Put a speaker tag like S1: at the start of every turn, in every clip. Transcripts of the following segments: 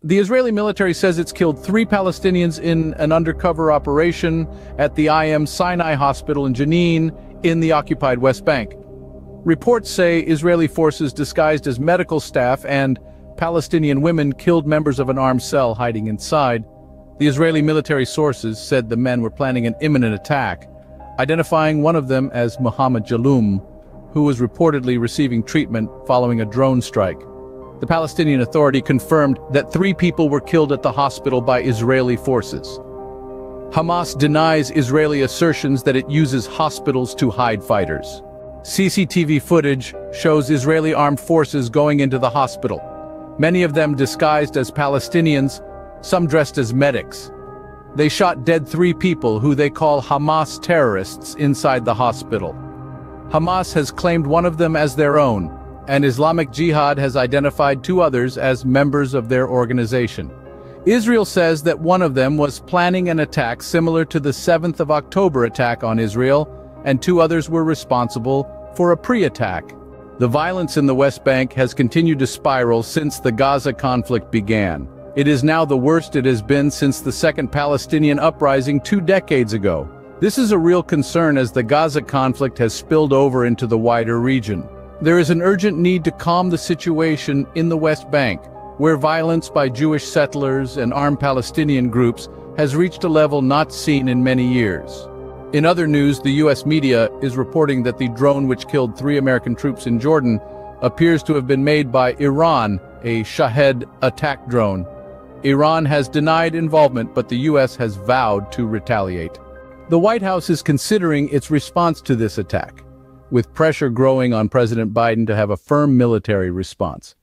S1: The Israeli military says it's killed 3 Palestinians in an undercover operation at the Sinai hospital in Jenin in the occupied West Bank. Reports say Israeli forces disguised as medical staff and Palestinian women killed members of an armed cell hiding inside. The Israeli military sources said the men were planning an imminent attack, identifying one of them as Mohammed Jaloum, who was reportedly receiving treatment following a drone strike. The Palestinian Authority confirmed that 3 people were killed at the hospital by Israeli forces. Hamas denies Israeli assertions that it uses hospitals to hide fighters. CCTV footage shows Israeli armed forces going into the hospital, many of them disguised as Palestinians, some dressed as medics. They shot dead 3 people who they call Hamas terrorists inside the hospital. Hamas has claimed one of them as their own, and Islamic Jihad has identified 2 others as members of their organization. Israel says that one of them was planning an attack similar to the 7th of October attack on Israel, and 2 others were responsible for a pre-attack. The violence in the West Bank has continued to spiral since the Gaza conflict began. It is now the worst it has been since the Second Palestinian Uprising 2 decades ago. This is a real concern as the Gaza conflict has spilled over into the wider region. There is an urgent need to calm the situation in the West Bank, where violence by Jewish settlers and armed Palestinian groups has reached a level not seen in many years. In other news, the U.S. media is reporting that the drone which killed 3 American troops in Jordan appears to have been made by Iran, a Shahed attack drone. Iran has denied involvement, but the U.S. has vowed to retaliate. The White House is considering its response to this attack, with pressure growing on President Biden to have a firm military response.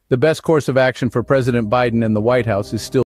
S1: The best course of action for President Biden and the White House is still